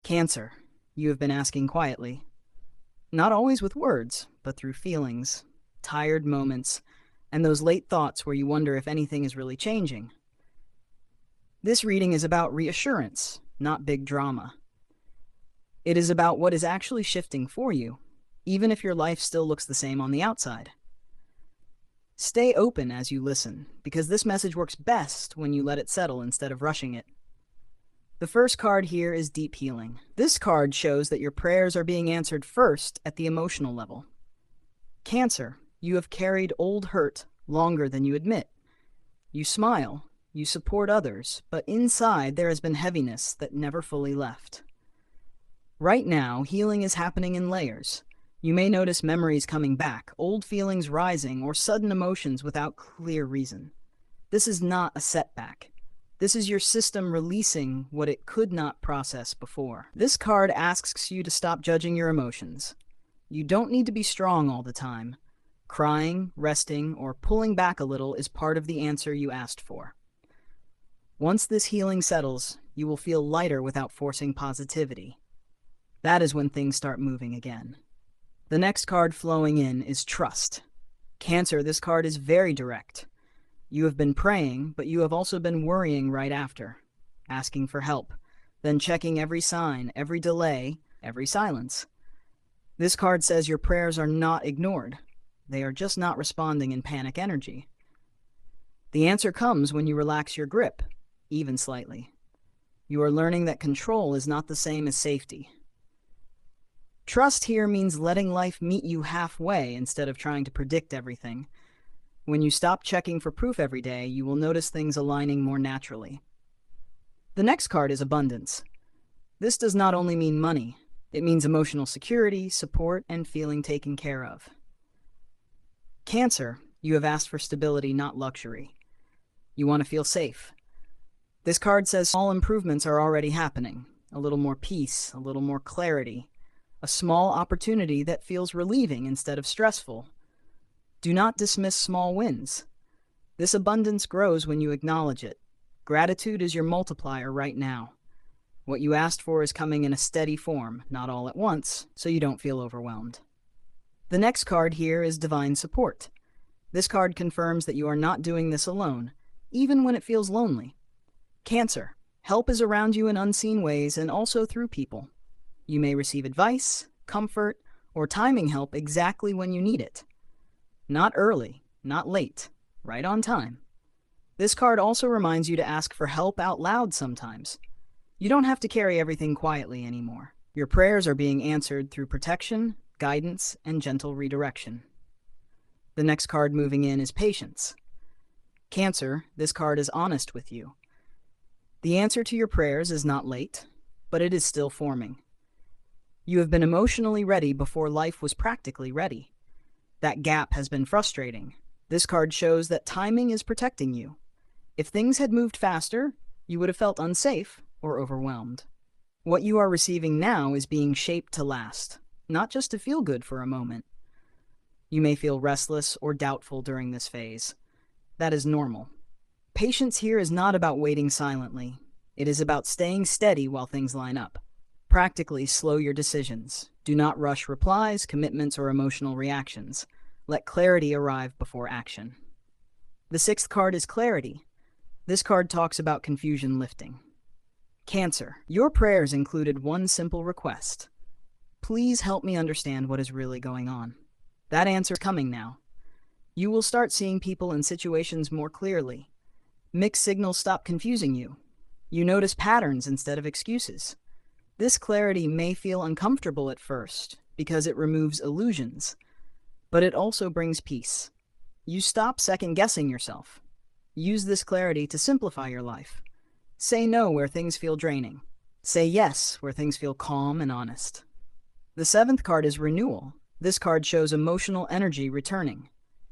Cancer, you have been asking quietly. Not always with words, but through feelings, tired moments, and those late thoughts where you wonder if anything is really changing. This reading is about reassurance, not big drama. It is about what is actually shifting for you, even if your life still looks the same on the outside. Stay open as you listen, because this message works best when you let it settle instead of rushing it. The first card here is Deep Healing. This card shows that your prayers are being answered first at the emotional level. Cancer, you have carried old hurt longer than you admit. You smile, you support others, but inside there has been heaviness that never fully left. Right now, healing is happening in layers. You may notice memories coming back, old feelings rising, or sudden emotions without clear reason. This is not a setback. This is your system releasing what it could not process before. This card asks you to stop judging your emotions. You don't need to be strong all the time. Crying, resting, or pulling back a little is part of the answer you asked for. Once this healing settles, you will feel lighter without forcing positivity. That is when things start moving again. The next card flowing in is Trust. Cancer, this card is very direct. You have been praying, but you have also been worrying right after, asking for help, then checking every sign, every delay, every silence. This card says your prayers are not ignored. They are just not responding in panic energy. The answer comes when you relax your grip, even slightly. You are learning that control is not the same as safety. Trust here means letting life meet you halfway instead of trying to predict everything. When you stop checking for proof every day, you will notice things aligning more naturally. The next card is Abundance. This does not only mean money. It means emotional security, support, and feeling taken care of. Cancer, you have asked for stability, not luxury. You want to feel safe. This card says small improvements are already happening. A little more peace, a little more clarity. A small opportunity that feels relieving instead of stressful. Do not dismiss small wins. This abundance grows when you acknowledge it. Gratitude is your multiplier right now. What you asked for is coming in a steady form, not all at once, so you don't feel overwhelmed. The next card here is Divine Support. This card confirms that you are not doing this alone, even when it feels lonely. Cancer, help is around you in unseen ways and also through people. You may receive advice, comfort, or timing help exactly when you need it. Not early, not late, right on time. This card also reminds you to ask for help out loud sometimes. You don't have to carry everything quietly anymore. Your prayers are being answered through protection, guidance, and gentle redirection. The next card moving in is Patience. Cancer, this card is honest with you. The answer to your prayers is not late, but it is still forming. You have been emotionally ready before life was practically ready. That gap has been frustrating. This card shows that timing is protecting you. If things had moved faster, you would have felt unsafe or overwhelmed. What you are receiving now is being shaped to last, not just to feel good for a moment. You may feel restless or doubtful during this phase. That is normal. Patience here is not about waiting silently. It is about staying steady while things line up. Practically slow your decisions. Do not rush replies, commitments, or emotional reactions. Let clarity arrive before action. The sixth card is Clarity. This card talks about confusion lifting. Cancer, your prayers included one simple request. Please help me understand what is really going on. That answer is coming now. You will start seeing people and situations more clearly. Mixed signals stop confusing you. You notice patterns instead of excuses. This clarity may feel uncomfortable at first because it removes illusions, but it also brings peace. You stop second-guessing yourself. Use this clarity to simplify your life. Say no where things feel draining. Say yes where things feel calm and honest. The seventh card is Renewal. This card shows emotional energy returning.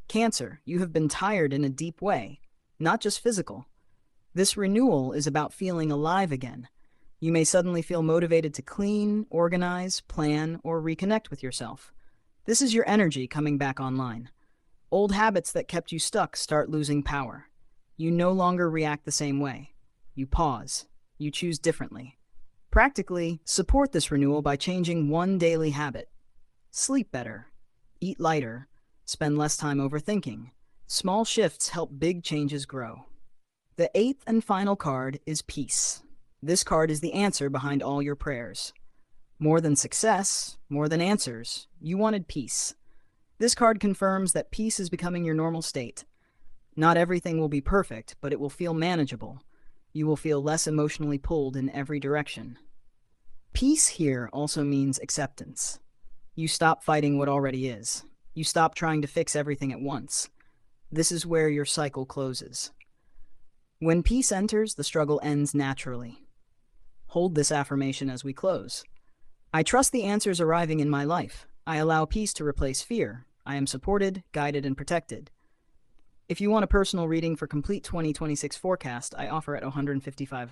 Cancer, you have been tired in a deep way, not just physical. This renewal is about feeling alive again. You may suddenly feel motivated to clean, organize, plan, or reconnect with yourself. This is your energy coming back online. Old habits that kept you stuck start losing power. You no longer react the same way. You pause. You choose differently. Practically, support this renewal by changing one daily habit. Sleep better, eat lighter, spend less time overthinking. Small shifts help big changes grow. The eighth and final card is peace. This card is the answer behind all your prayers. More than success, more than answers, you wanted peace. This card confirms that peace is becoming your normal state. Not everything will be perfect, but it will feel manageable. You will feel less emotionally pulled in every direction. Peace here also means acceptance. You stop fighting what already is. You stop trying to fix everything at once. This is where your cycle closes. When peace enters, the struggle ends naturally. Hold this affirmation as we close. I trust the answers arriving in my life. I allow peace to replace fear. I am supported, guided, and protected. If you want a personal reading for complete 2026 forecast, I offer at $155.